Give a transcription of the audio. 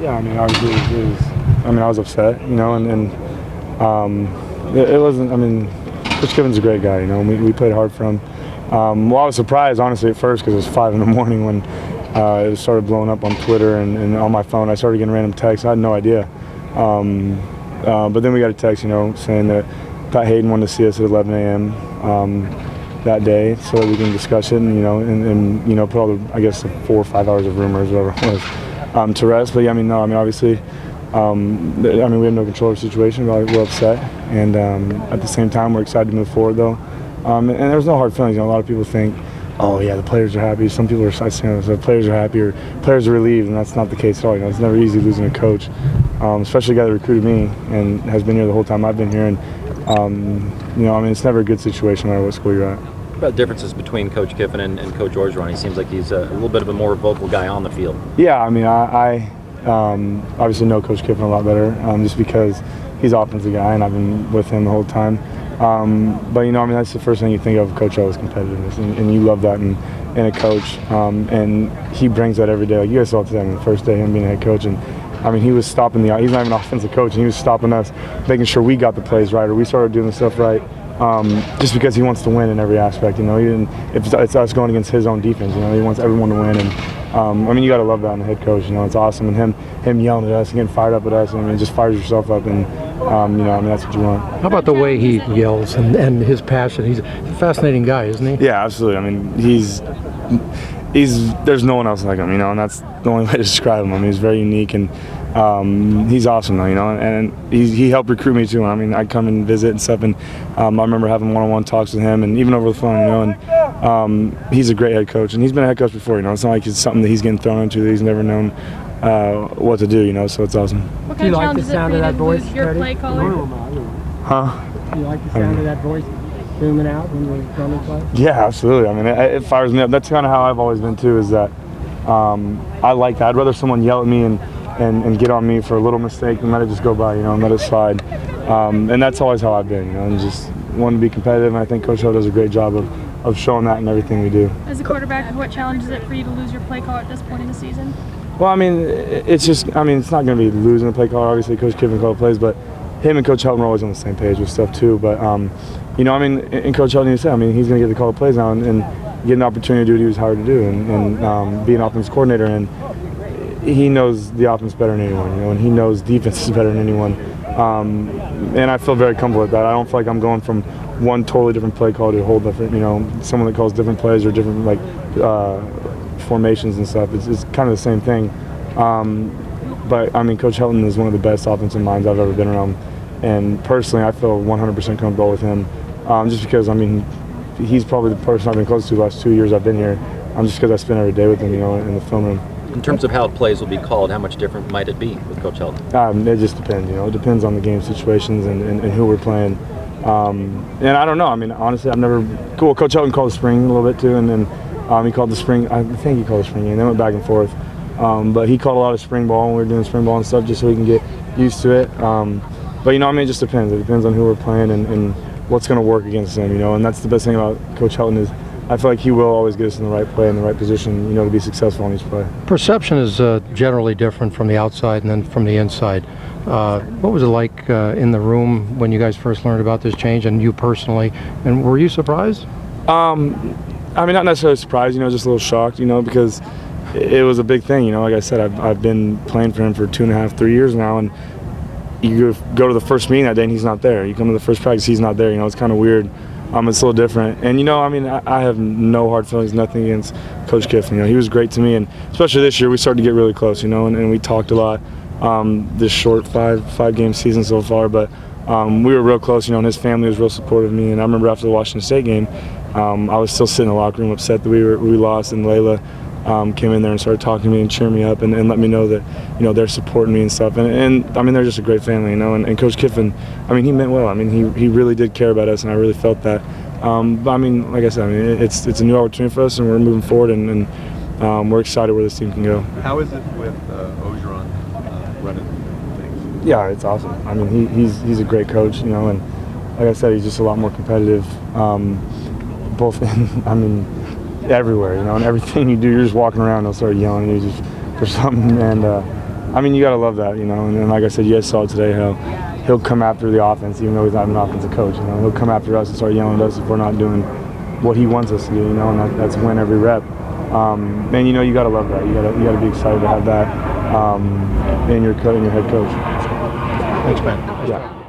Yeah, I mean, obviously, I was upset, you know, and it wasn't. I mean, Coach Kiffin's a great guy, you know. We played hard for him. Well, I was surprised, honestly, at first because it was 5 in the morning when it started blowing up on Twitter and on my phone. I started getting random texts. I had no idea. But then we got a text, you know, saying that Pat Hayden wanted to see us at 11 a.m. That day so that we can discuss it and, you know, put all the, I guess, the 4 or 5 hours of rumors, whatever it was, to rest. But, yeah, I mean, no, I mean, obviously, we have no control of the situation. We're upset. And at the same time, we're excited to move forward, though. And there's no hard feelings. You know, a lot of people think, oh, yeah, the players are happy. Some people are saying the players are happy or players are relieved, and that's not the case at all. You know, it's never easy losing a coach, especially a guy that recruited me and has been here the whole time I've been here. And, you know, I mean, it's never a good situation no matter what school you're at. What about differences between Coach Kiffin and Coach Orgeron? He seems like he's a little bit of a more vocal guy on the field. Yeah, I mean, I obviously know Coach Kiffin a lot better just because he's an offensive guy and I've been with him the whole time. But, you know, I mean, that's the first thing you think of Coach O is competitiveness, and you love that in a coach. And he brings that every day. Like you guys saw today, I mean, the first day him being a head coach, and I mean, he was stopping he's not even an offensive coach, and he was stopping us, making sure we got the plays right or we started doing the stuff right. Just because he wants to win in every aspect, you know. Even if it's us going against his own defense, you know, he wants everyone to win. And I mean, you got to love that in a head coach. You know, it's awesome. And him yelling at us and getting fired up at us, I mean, it just fires yourself up. And you know, I mean, that's what you want. How about the way he yells and his passion? He's a fascinating guy, isn't he? Yeah, absolutely. I mean, he's there's no one else like him, you know, and that's the only way to describe him. I mean, he's very unique and. He's awesome though, you know, and he helped recruit me too. I mean, I'd come and visit and stuff, and I remember having one-on-one talks with him, and even over the phone, you know. And he's a great head coach, and he's been a head coach before, you know. It's not like it's something that he's getting thrown into that he's never known what to do, you know. So it's awesome. What kind of challenge is it for you to lose your play caller? Huh? Do you like the sound of that voice booming out when you're running play? Yeah, absolutely. I mean, it fires me up. That's kind of how I've always been too. Is that I like that. I'd rather someone yell at me and get on me for a little mistake and let it just go by, you know, and let it slide. And that's always how I've been, you know, and just want to be competitive. And I think Coach Hill does a great job of showing that in everything we do. As a quarterback, what challenge is it for you to lose your play caller at this point in the season? Well, I mean, it's just, I mean, it's not going to be losing the play caller. Obviously, Coach Kiffin called plays, but him and Coach Helton are always on the same page with stuff too. But, you know, I mean, and Coach Helton, you said, I mean, he's going to get the call plays now and get an opportunity to do what he was hired to do and be an offensive coordinator. And he knows the offense better than anyone, you know, and he knows defenses better than anyone. And I feel very comfortable with that. I don't feel like I'm going from one totally different play call to a whole different, you know, someone that calls different plays or different, like, formations and stuff. It's kind of the same thing. But, I mean, Coach Helton is one of the best offensive minds I've ever been around. And personally, I feel 100% comfortable with him just because, I mean, he's probably the person I've been close to the last 2 years I've been here. Just because I spend every day with him, you know, in the film room. In terms of how plays will be called, how much different might it be with Coach Helton? It just depends, you know. It depends on the game situations and who we're playing. And I don't know. I mean, honestly, I've never. Cool. Coach Helton called the spring a little bit too, and then he called the spring. I think he called the spring game. They went back and forth. But he called a lot of spring ball when we were doing spring ball and stuff, just so we can get used to it. But you know, I mean, it just depends. It depends on who we're playing and what's going to work against them, you know. And that's the best thing about Coach Helton is. I feel like he will always get us in the right play, in the right position, you know, to be successful on each play. Perception is generally different from the outside and then from the inside. What was it like in the room when you guys first learned about this change, and you personally? And were you surprised? I mean, not necessarily surprised, you know, just a little shocked, you know, because it was a big thing, you know. Like I said, I've been playing for him for 2.5, 3 years now, and you go to the first meeting that day and he's not there. You come to the first practice, he's not there, you know, it's kind of weird. It's a little different. And, you know, I mean, I have no hard feelings, nothing against Coach Kiffin. You know, he was great to me. And especially this year, we started to get really close, you know, and we talked a lot this short five-game season so far. But we were real close, you know, and his family was real supportive of me. And I remember after the Washington State game, I was still sitting in the locker room upset that we lost, and Layla came in there and started talking to me and cheering me up and let me know that, you know, they're supporting me and stuff. And I mean, they're just a great family, you know. And Coach Kiffin, I mean, he meant well. I mean, he really did care about us, and I really felt that. But I mean, like I said, I mean, it's a new opportunity for us, and we're moving forward, and we're excited where this team can go. How is it with Orgeron running things? Yeah, it's awesome. I mean, he's a great coach, you know, and like I said, he's just a lot more competitive, both in, I mean, everywhere, you know, and everything you do, you're just walking around, he'll start yelling at you just for something, and I mean, you got to love that, you know. And then, like I said, you guys saw it today how he'll come after the offense, even though he's not an offensive coach. You know, he'll come after us and start yelling at us if we're not doing what he wants us to do, you know, and that's win every rep. And you know, you got to love that. You got to be excited to have that in your head coach. Thanks, man. Yeah.